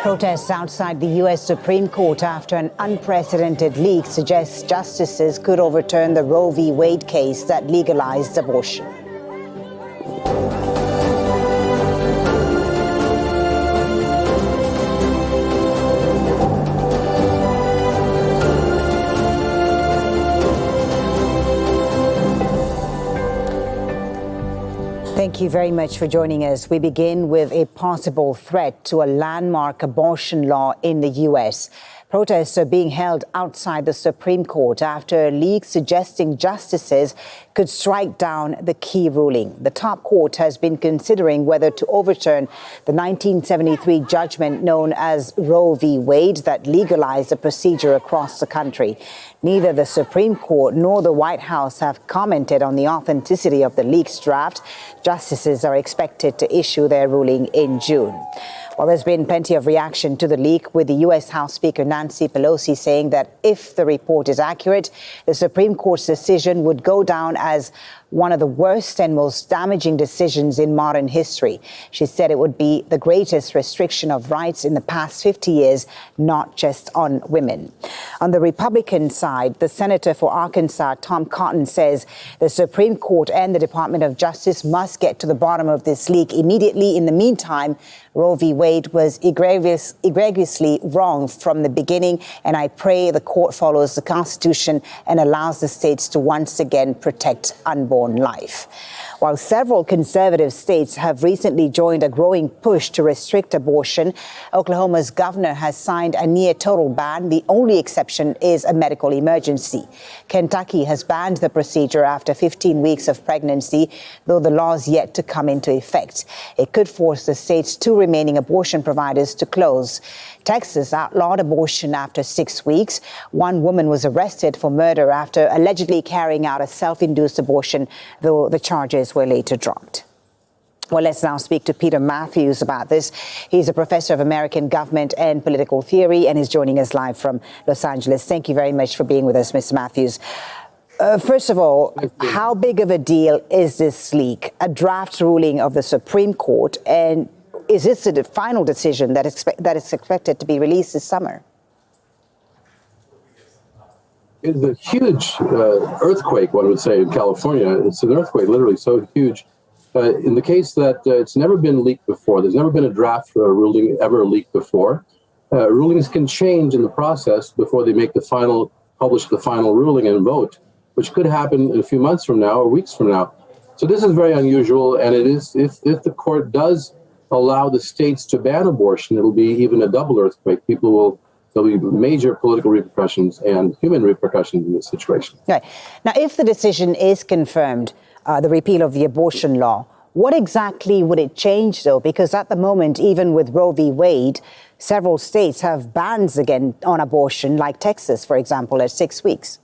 Protests outside the U.S. Supreme Court after an unprecedented leak suggests justices could overturn the Roe v. Wade case that legalized abortion. Thank you very much for joining us. We begin with a possible threat to a landmark abortion law in the U.S. Protests are being held outside the Supreme Court after a leak suggesting justices could strike down the key ruling. The top court has been considering whether to overturn the 1973 judgment known as Roe v. Wade that legalized the procedure across the country. Neither the Supreme Court nor the White House have commented on the authenticity of the leaked draft. Justices are expected to issue their ruling in June. Well, there's been plenty of reaction to the leak, with the U.S. House Speaker Nancy Pelosi saying that if the report is accurate, the Supreme Court's decision would go down as one of the worst and most damaging decisions in modern history. She said it would be the greatest restriction of rights in the past 50 years, not just on women. On the Republican side, the senator for Arkansas, Tom Cotton, says the Supreme Court and the Department of Justice must get to the bottom of this leak immediately. In the meantime, Roe v. Wade was egregiously wrong from the beginning, and I pray the court follows the Constitution and allows the states to once again protect unborn life. While several conservative states have recently joined a growing push to restrict abortion, Oklahoma's governor has signed a near-total ban. The only exception is a medical emergency. Kentucky has banned the procedure after 15 weeks of pregnancy, though the law is yet to come into effect. It could force the state's two remaining abortion providers to close. Texas outlawed abortion after 6 weeks. One woman was arrested for murder after allegedly carrying out a self-induced abortion, though the charges were later dropped. Well, let's now speak to Peter Mathews about this. He's a professor of American government and political theory and is joining us live from Los Angeles. Thank you very much for being with us, Mr. Mathews. First of all, how big of a deal is this leak? A draft ruling of the Supreme Court, and is this the final decision that is expected to be released this summer? It's a huge earthquake, one would say, in California. It's an earthquake, literally so huge. In the case that it's never been leaked before, there's never been a draft ruling ever leaked before. Rulings can change in the process before they publish the final ruling and vote, which could happen in a few months from now or weeks from now. So this is very unusual, and it is, if the court does allow the states to ban abortion, it'll be even a double earthquake. There'll be major political repercussions and human repercussions in this situation. Right. Now, if the decision is confirmed, the repeal of the abortion law, what exactly would it change, though? Because at the moment, even with Roe v. Wade, several states have bans again on abortion, like Texas, for example, at 6 weeks.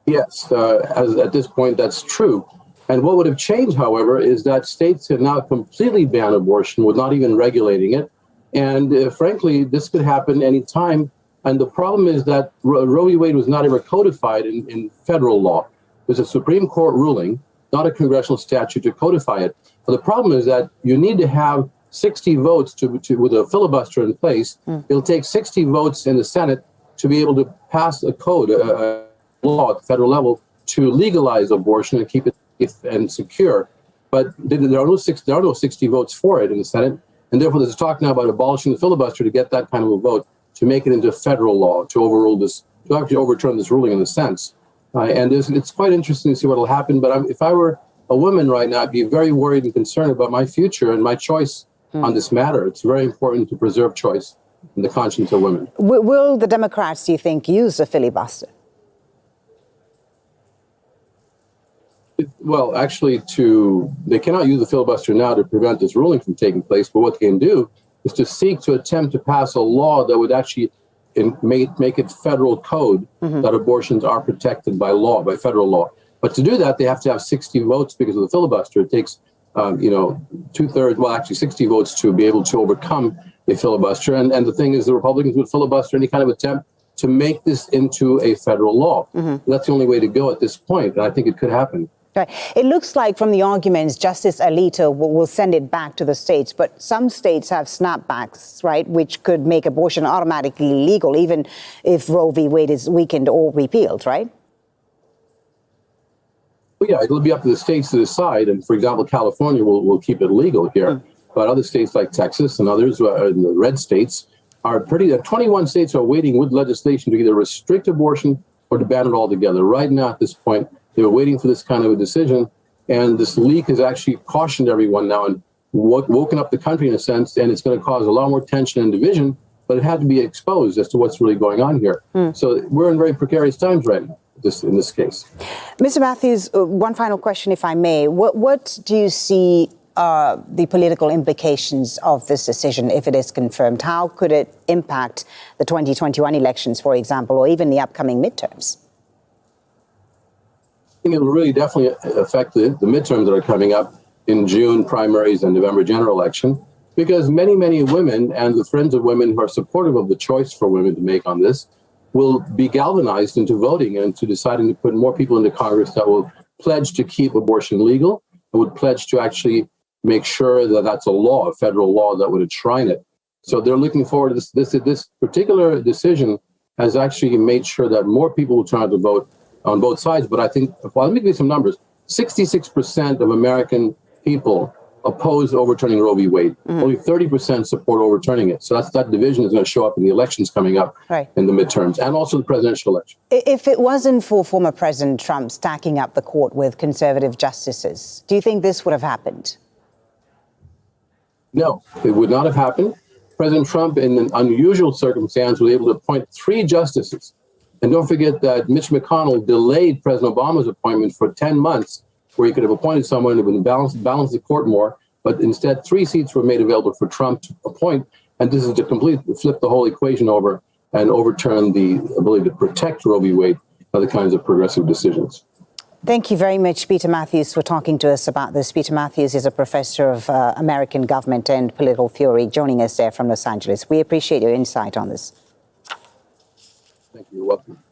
Yes, at this point, that's true. And what would have changed, however, is that states have now completely banned abortion without even regulating it. And frankly, this could happen any time. And the problem is that Roe v. Wade was not ever codified in federal law. There's a Supreme Court ruling, not a congressional statute, to codify it. But the problem is that you need to have 60 votes with a filibuster in place. It'll take 60 votes in the Senate to be able to pass a code, a law at the federal level, to legalize abortion and keep it safe and secure. But there are no 60 votes for it in the Senate. And therefore, there's talk now about abolishing the filibuster to get that kind of a vote, to make it into federal law, to actually overturn this ruling in a sense. And it's quite interesting to see what will happen. But if I were a woman right now, I'd be very worried and concerned about my future and my choice on this matter. It's very important to preserve choice in the conscience of women. Will the Democrats, do you think, use the filibuster? Well, actually, they cannot use the filibuster now to prevent this ruling from taking place. But what they can do is to attempt to pass a law that would actually make it federal code that abortions are protected by law, by federal law. But to do that, they have to have 60 votes because of the filibuster. It takes, 2/3, well, actually 60 votes to be able to overcome a filibuster. And the thing is, the Republicans would filibuster any kind of attempt to make this into a federal law. That's the only way to go at this point. And I think it could happen. Right. It looks like from the arguments, Justice Alito will send it back to the states, but some states have snapbacks, right, which could make abortion automatically legal, even if Roe v. Wade is weakened or repealed, right? Well, yeah, it'll be up to the states to decide. And for example, California will keep it legal here. But other states like Texas and others, in the red states, 21 states are waiting with legislation to either restrict abortion or to ban it altogether. Right now, at this point, they were waiting for this kind of a decision. And this leak has actually cautioned everyone now and woken up the country in a sense. And it's going to cause a lot more tension and division. But it had to be exposed as to what's really going on here. So we're in very precarious times right now. In this case. Mr. Mathews, one final question, if I may. What do you see the political implications of this decision if it is confirmed? How could it impact the 2021 elections, for example, or even the upcoming midterms? I think it will really definitely affect the midterms that are coming up in June, primaries, and November general election, because many, many women and the friends of women who are supportive of the choice for women to make on this will be galvanized into voting and to deciding to put more people into Congress that will pledge to keep abortion legal and would pledge to actually make sure that that's a law, a federal law that would enshrine it. So they're looking forward to this particular decision has actually made sure that more people will turn out to vote on both sides. But I think, well, let me give you some numbers. 66% of American people oppose overturning Roe v. Wade. Only 30% support overturning it. So that division is going to show up in the elections coming up in the midterms and also the presidential election. If it wasn't for former President Trump stacking up the court with conservative justices, do you think this would have happened? No, it would not have happened. President Trump, in an unusual circumstance, was able to appoint 3 justices. And don't forget that Mitch McConnell delayed President Obama's appointment for 10 months, where he could have appointed someone who would balance the court more. But instead, 3 seats were made available for Trump to appoint. And this is to completely flip the whole equation over and overturn the ability to protect Roe v. Wade and other kinds of progressive decisions. Thank you very much, Peter Mathews, for talking to us about this. Peter Mathews is a professor of American government and political theory, joining us there from Los Angeles. We appreciate your insight on this. Thank you. You're welcome.